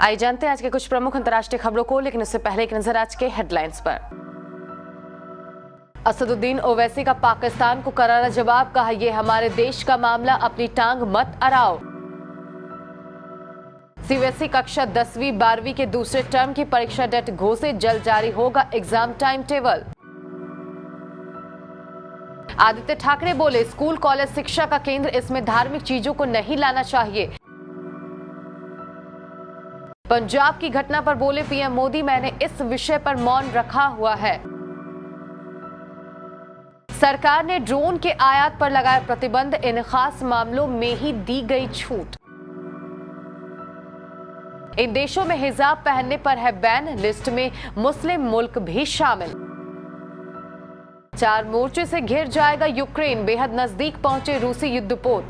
आइए जानते हैं आज के कुछ प्रमुख अंतर्राष्ट्रीय खबरों को, लेकिन उससे पहले एक नजर आज के हेडलाइंस पर। असदुद्दीन ओवैसी का पाकिस्तान को करारा जवाब, कहा यह हमारे देश का मामला, अपनी टांग मत अड़ाओ। सीबीएसई कक्षा 10वीं 12वीं के दूसरे टर्म की परीक्षा डेट घोषित, जल्द जारी होगा exam time table. Aditya Thackeray बोले, स्कूल कॉलेज शिक्षा का केंद्र, इसमें धार्मिक चीजों को नहीं लाना चाहिए। पंजाब की घटना पर बोले पीएम मोदी, मैंने इस विषय पर मौन रखा हुआ है। सरकार ने ड्रोन के आयात पर लगाया प्रतिबंध, इन खास मामलों में ही दी गई छूट। इन देशों में हिजाब पहनने पर है बैन, लिस्ट में मुस्लिम मुल्क भी शामिल। 4 मोर्चे से घिर जाएगा यूक्रेन, बेहद नजदीक पहुंचे रूसी युद्धपोत।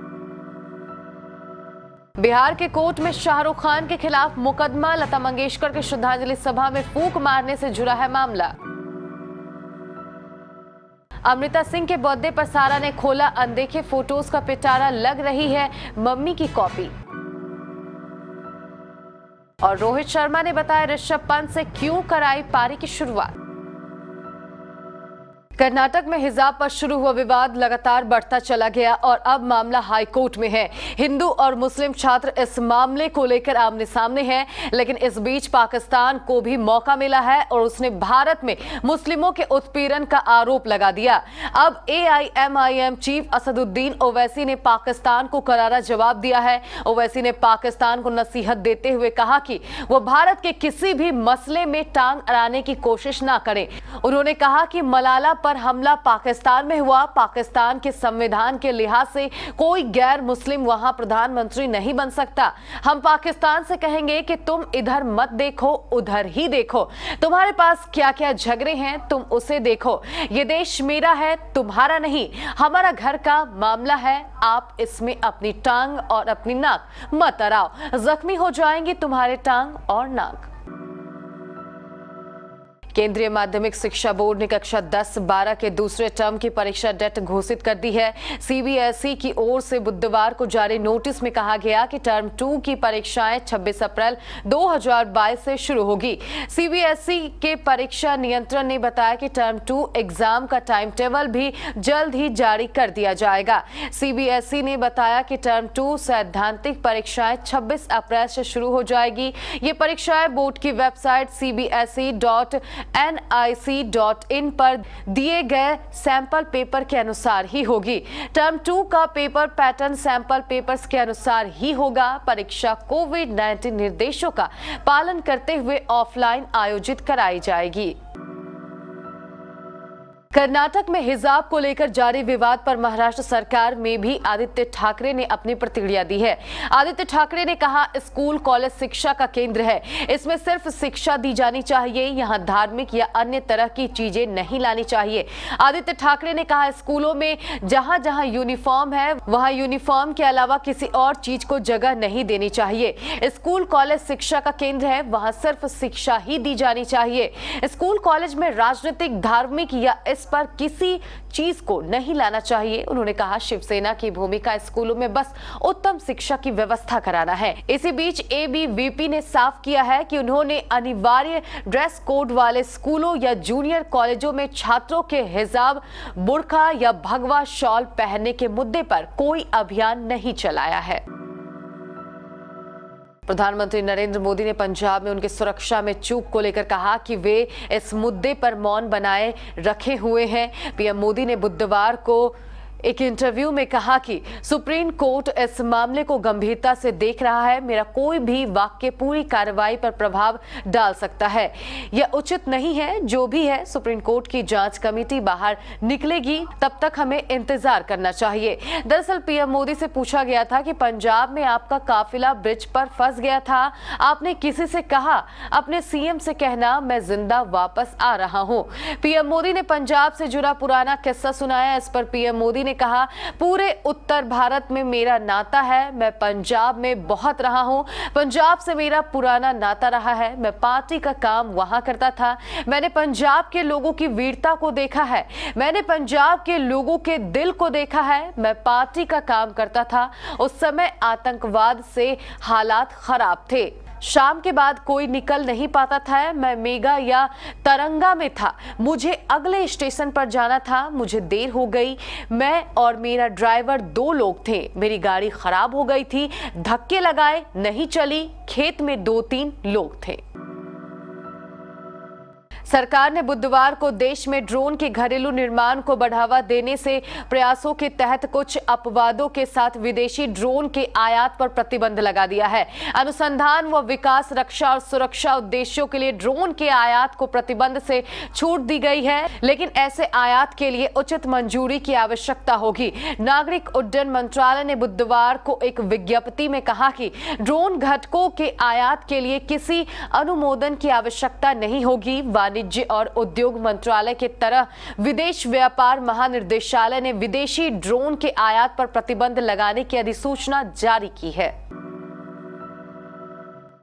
बिहार के कोर्ट में शाहरुख खान के खिलाफ मुकदमा, लता मंगेशकर के श्रद्धांजलि सभा में फूंक मारने से जुड़ा है मामला। अमृता सिंह के बर्थडे पर सारा ने खोला अनदेखे फोटोज का पिटारा, लग रही है मम्मी की कॉपी। और रोहित शर्मा ने बताया ऋषभ पंत से क्यों कराई पारी की शुरुआत। कर्नाटक में हिजाब पर शुरू हुआ विवाद लगातार बढ़ता चला गया और अब मामला हाई कोर्ट में है। हिंदू और मुस्लिम छात्र इस मामले को लेकर आमने सामने हैं, लेकिन इस बीच पाकिस्तान को भी मौका मिला है और उसने भारत में मुस्लिमों के उत्पीड़न का आरोप लगा दिया। अब एआईएमआईएम चीफ असदुद्दीन ओवैसी ने पाकिस्तान को करारा जवाब दिया है। ओवैसी ने पाकिस्तान को नसीहत देते हुए कहा कि वो भारत के किसी भी मसले में टांग अड़ाने की कोशिश ना करें। उन्होंने कहा कि मलाला पर हमला पाकिस्तान में हुआ, पाकिस्तान के संविधान के लिहाज से कोई गैर मुस्लिम वहां प्रधानमंत्री नहीं बन सकता। हम पाकिस्तान से कहेंगे कि तुम इधर मत देखो, उधर ही देखो। तुम्हारे पास क्या क्या झगड़े हैं तुम उसे देखो। ये देश मेरा है, तुम्हारा नहीं। हमारा घर का मामला है, आप इसमें अपनी टांग और अपनी नाक मत अड़ाओ, जख्मी हो जाएंगे तुम्हारे टांग और नाक। केंद्रीय माध्यमिक शिक्षा बोर्ड ने कक्षा 10-12 के दूसरे टर्म की परीक्षा डेट घोषित कर दी है। सीबीएसई की ओर से बुधवार को जारी नोटिस में कहा गया कि टर्म 2 की परीक्षाएं 26 अप्रैल 2022 से शुरू होगी। सीबीएसई के परीक्षा नियंत्रण ने बताया कि टर्म 2 एग्जाम का टाइम टेबल भी जल्द ही जारी कर दिया जाएगा। सीबीएसई ने बताया कि टर्म 2 सैद्धांतिक परीक्षाएं 26 अप्रैल से शुरू हो जाएगी। ये परीक्षाएं बोर्ड की वेबसाइट cbse.nic.in पर दिए गए सैंपल पेपर के अनुसार ही होगी। टर्म 2 का पेपर पैटर्न सैंपल पेपर्स के अनुसार ही होगा। परीक्षा कोविड-19 निर्देशों का पालन करते हुए ऑफलाइन आयोजित कराई जाएगी। कर्नाटक में हिजाब को लेकर जारी विवाद पर महाराष्ट्र सरकार में भी आदित्य ठाकरे ने अपनी प्रतिक्रिया दी है। आदित्य ठाकरे ने कहा, स्कूल कॉलेज शिक्षा का केंद्र है, इसमें सिर्फ शिक्षा दी जानी चाहिए, यहाँ धार्मिक या अन्य तरह की चीजें नहीं लानी चाहिए। आदित्य ठाकरे ने कहा, स्कूलों में जहाँ जहाँ यूनिफॉर्म है वहाँ यूनिफॉर्म के अलावा किसी और चीज को जगह नहीं देनी चाहिए। स्कूल कॉलेज शिक्षा का केंद्र है, वहाँ सिर्फ शिक्षा ही दी जानी चाहिए। स्कूल कॉलेज में राजनीतिक, धार्मिक या इस पर किसी चीज को नहीं लाना चाहिए। उन्होंने कहा, शिवसेना की भूमिका स्कूलों में बस उत्तम शिक्षा की व्यवस्था कराना है। इसी बीच एबीवीपी ने साफ किया है कि उन्होंने अनिवार्य ड्रेस कोड वाले स्कूलों या जूनियर कॉलेजों में छात्रों के हिजाब, बुर्का या भगवा शॉल पहनने के मुद्दे पर कोई अभियान नहीं चलाया है। प्रधानमंत्री नरेंद्र मोदी ने पंजाब में उनकी सुरक्षा में चूक को लेकर कहा कि वे इस मुद्दे पर मौन बनाए रखे हुए हैं। पीएम मोदी ने बुधवार को एक इंटरव्यू में कहा कि सुप्रीम कोर्ट इस मामले को गंभीरता से देख रहा है। मेरा कोई भी वाक्य पूरी कार्रवाई पर प्रभाव डाल सकता है, यह उचित नहीं है। जो भी है, सुप्रीम कोर्ट की जांच कमेटी बाहर निकलेगी, तब तक हमें इंतजार करना चाहिए। दरअसल पीएम मोदी से पूछा गया था कि पंजाब में आपका काफिला ब्रिज पर फंस गया था, आपने किसी से कहा? अपने सीएम से कहना मैं जिंदा वापस आ रहा हूं। पीएम मोदी ने पंजाब से जुड़ा पुराना किस्सा सुनाया। इस पर पीएम मोदी ने कहा, पूरे उत्तर भारत में मेरा नाता है, मैं पंजाब में बहुत रहा हूं, पंजाब से मेरा पुराना नाता रहा है, मैं पार्टी का काम वहां करता था, मैंने पंजाब के लोगों की वीरता को देखा है, मैंने पंजाब के लोगों के दिल को देखा है, मैं पार्टी का काम करता था, उस समय आतंकवाद से हालात खराब थे। शाम के बाद कोई निकल नहीं पाता था। मैं मेगा या तरंगा में था। मुझे अगले स्टेशन पर जाना था। मुझे देर हो गई। मैं और मेरा ड्राइवर 2 लोग थे। मेरी गाड़ी खराब हो गई थी। धक्के लगाए, नहीं चली। खेत में 2-3 लोग थे। सरकार ने बुधवार को देश में ड्रोन के घरेलू निर्माण को बढ़ावा देने से प्रयासों के तहत कुछ अपवादों के साथ विदेशी ड्रोन के आयात पर प्रतिबंध लगा दिया है। अनुसंधान व विकास, रक्षा और सुरक्षा उद्देश्यों के लिए ड्रोन के आयात को प्रतिबंध से छूट दी गई है, लेकिन ऐसे आयात के लिए उचित मंजूरी की आवश्यकता होगी। नागरिक उड्डयन मंत्रालय ने बुधवार को एक विज्ञप्ति में कहा कि ड्रोन घटकों के आयात के लिए किसी अनुमोदन की आवश्यकता नहीं होगी। वाणिज्य और उद्योग मंत्रालय के तरह विदेश व्यापार महानिदेशालय ने विदेशी ड्रोन के आयात पर प्रतिबंध लगाने की अधिसूचना जारी की है।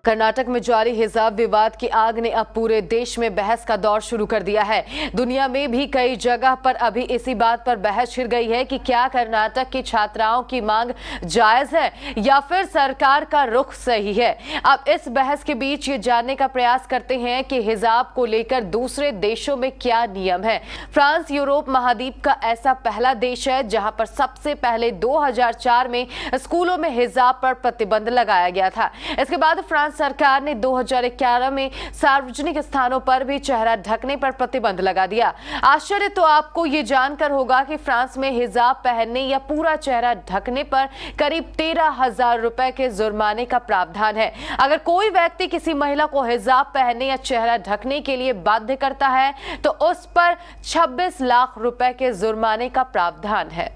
कर्नाटक में जारी हिजाब विवाद की आग ने अब पूरे देश में बहस का दौर शुरू कर दिया है। दुनिया में भी कई जगह पर अभी इसी बात पर बहस छिड़ गई है कि क्या कर्नाटक की छात्राओं की मांग जायज है या फिर सरकार का रुख सही है। अब इस बहस के बीच ये जानने का प्रयास करते हैं कि हिजाब को लेकर दूसरे देशों में क्या नियम है। फ्रांस यूरोप महाद्वीप का ऐसा पहला देश है जहां पर सबसे पहले 2004 में स्कूलों में हिजाब पर प्रतिबंध लगाया गया था। इसके बाद फ्रांस सरकार ने 2011 में सार्वजनिक स्थानों पर भी चेहरा ढकने पर प्रतिबंध लगा दिया। आश्चर्य तो आपको ये जानकर होगा कि फ्रांस में हिजाब पहनने या पूरा चेहरा ढकने पर करीब 13,000 रुपए के जुर्माने का प्रावधान है। अगर कोई व्यक्ति किसी महिला को हिजाब पहनने या चेहरा ढकने के लिए बाध्य करता है तो उस पर 26 लाख रुपए के जुर्माने का प्रावधान है।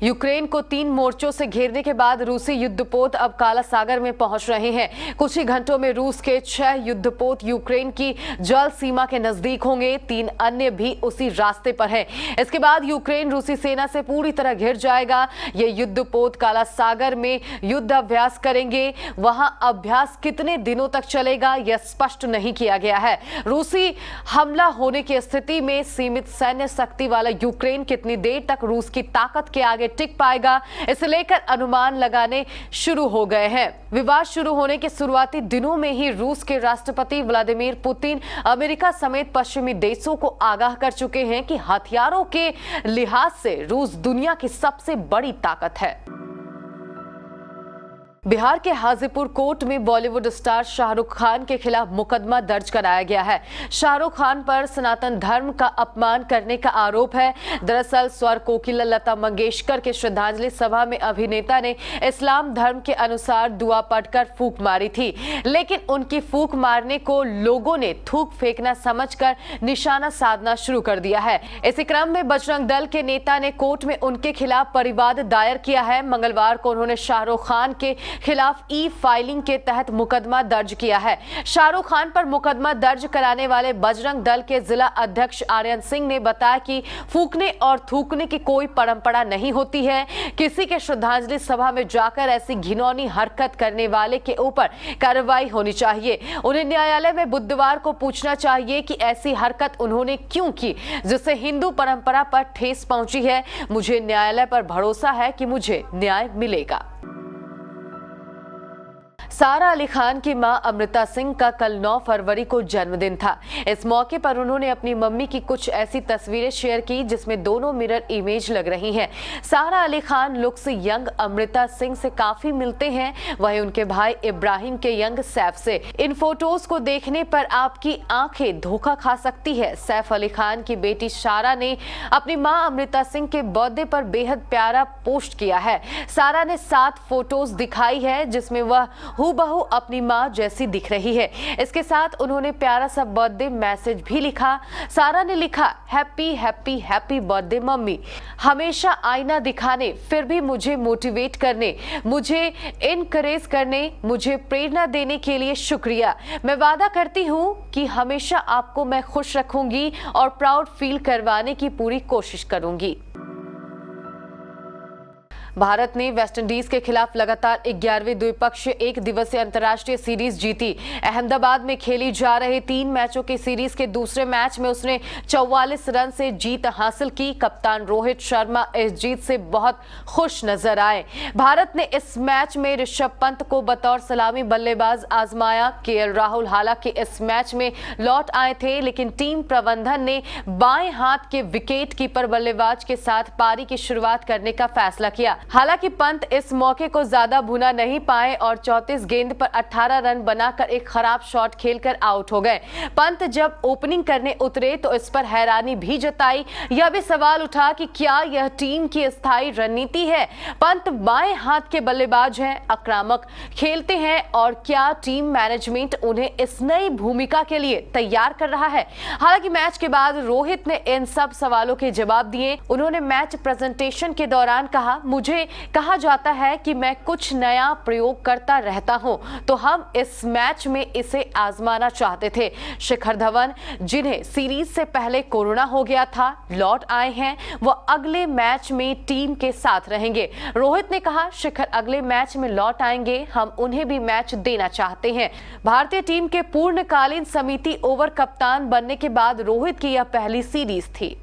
यूक्रेन को 3 मोर्चों से घेरने के बाद रूसी युद्धपोत अब काला सागर में पहुंच रहे हैं। कुछ ही घंटों में रूस के 6 युद्धपोत यूक्रेन की जल सीमा के नजदीक होंगे। 3 अन्य भी उसी रास्ते पर हैं। इसके बाद यूक्रेन रूसी सेना से पूरी तरह घिर जाएगा। ये युद्धपोत काला सागर में युद्ध अभ्यास करेंगे। वहां अभ्यास कितने दिनों तक चलेगा यह स्पष्ट नहीं किया गया है। रूसी हमला होने की स्थिति में सीमित सैन्य शक्ति वाला यूक्रेन कितनी देर तक रूस की ताकत के आगे टिक पाएगा, इसे लेकर अनुमान लगाने शुरू हो गए हैं। विवाद शुरू होने के शुरुआती दिनों में ही रूस के राष्ट्रपति व्लादिमीर पुतिन अमेरिका समेत पश्चिमी देशों को आगाह कर चुके हैं कि हथियारों के लिहाज से रूस दुनिया की सबसे बड़ी ताकत है। बिहार के हाजीपुर कोर्ट में बॉलीवुड स्टार शाहरुख खान के खिलाफ मुकदमा दर्ज कराया गया है। शाहरुख खान पर सनातन धर्म का अपमान करने का आरोप है। दरअसल स्वर कोकिला लता मंगेशकर के श्रद्धांजलि सभा में अभिनेता ने इस्लाम धर्म के अनुसार दुआ पढ़कर फूंक मारी थी, लेकिन उनकी फूंक मारने को लोगों ने थूक फेंकना समझकर निशाना साधना शुरू कर दिया है। इसी क्रम में बजरंग दल के नेता ने कोर्ट में उनके खिलाफ परिवाद दायर किया है। मंगलवार को उन्होंने शाहरुख खान के खिलाफ ई फाइलिंग के तहत मुकदमा दर्ज किया है। शाहरुख खान पर मुकदमा दर्ज कराने वाले बजरंग दल के जिला अध्यक्ष आर्यन सिंह ने बताया कि फूंकने और थूकने की कोई परंपरा नहीं होती है। किसी के श्रद्धांजलि सभा में जाकर ऐसी घिनौनी हरकत करने वाले के ऊपर कार्रवाई होनी चाहिए। उन्हें न्यायालय में बुधवार को पूछना चाहिए कि ऐसी हरकत उन्होंने क्यों की, जिससे हिंदू परंपरा पर ठेस पहुंची है। मुझे न्यायालय पर भरोसा है कि मुझे न्याय मिलेगा। सारा अली खान की मां अमृता सिंह का कल 9 फरवरी को जन्मदिन था। इस मौके पर उन्होंने अपनी मम्मी की कुछ ऐसी तस्वीरें शेयर की जिसमें दोनों मिरर इमेज लग रही हैं। सारा अली खान लुक से यंग अमृता सिंह से काफी मिलते हैं, वहीं उनके भाई इब्राहिम के यंग सैफ से। इन फोटोज को देखने पर आपकी आंखें धोखा खा सकती है। सैफ अली खान की बेटी सारा ने अपनी मां अमृता सिंह के बर्थडे पर बेहद प्यारा पोस्ट किया है। सारा ने 7 फोटोज दिखाई है जिसमें वह हूबहू अपनी मां जैसी दिख रही है। इसके साथ उन्होंने प्यारा सा बर्थडे मैसेज भी लिखा। सारा ने लिखा, happy happy happy birthday mummy. हमेशा आईना दिखाने, फिर भी मुझे मोटिवेट करने, मुझे इनकरेज करने, मुझे प्रेरणा देने के लिए शुक्रिया। मैं वादा करती हूँ कि हमेशा आपको मैं खुश रखूंगी और प्राउड फील करवाने की पूरी कोशिश करूंगी। भारत ने वेस्टइंडीज के खिलाफ लगातार 11वीं द्विपक्षीय एक दिवसीय अंतर्राष्ट्रीय सीरीज जीती। अहमदाबाद में खेली जा रही 3 मैचों की सीरीज के दूसरे मैच में उसने 44 रन से जीत हासिल की। कप्तान रोहित शर्मा इस जीत से बहुत खुश नजर आए। भारत ने इस मैच में ऋषभ पंत को बतौर सलामी बल्लेबाज आजमाया। केएल राहुल हालांकि इस मैच में लौट आए थे, लेकिन टीम प्रबंधन ने बाएं हाथ के विकेट कीपर बल्लेबाज के साथ पारी की शुरुआत करने का फैसला किया। हालांकि पंत इस मौके को ज्यादा भुना नहीं पाए और 34 गेंद पर 18 रन बनाकर एक खराब शॉट खेलकर आउट हो गए। पंत जब ओपनिंग करने उतरे तो इस पर हैरानी भी जताई। यह भी सवाल उठा कि क्या यह टीम की स्थायी रणनीति है। पंत बाएं हाथ के बल्लेबाज हैं, आक्रामक खेलते हैं और क्या टीम मैनेजमेंट उन्हें इस नई भूमिका के लिए तैयार कर रहा है। हालांकि मैच के बाद रोहित ने इन सब सवालों के जवाब दिए। उन्होंने मैच प्रेजेंटेशन के दौरान कहा, मुझे कहा जाता है कि मैं कुछ नया प्रयोग करता रहता हूं, तो हम इस मैच में इसे आजमाना चाहते थे। शिखर धवन, जिन्हें सीरीज से पहले कोरोना हो गया था, लौट आए हैं। वो अगले मैच में टीम के साथ रहेंगे। रोहित ने कहा, शिखर अगले मैच में लौट आएंगे, हम उन्हें भी मैच देना चाहते हैं। भारतीय टीम के पूर्णकालीन समिति ओवर कप्तान बनने के बाद रोहित की यह पहली सीरीज थी।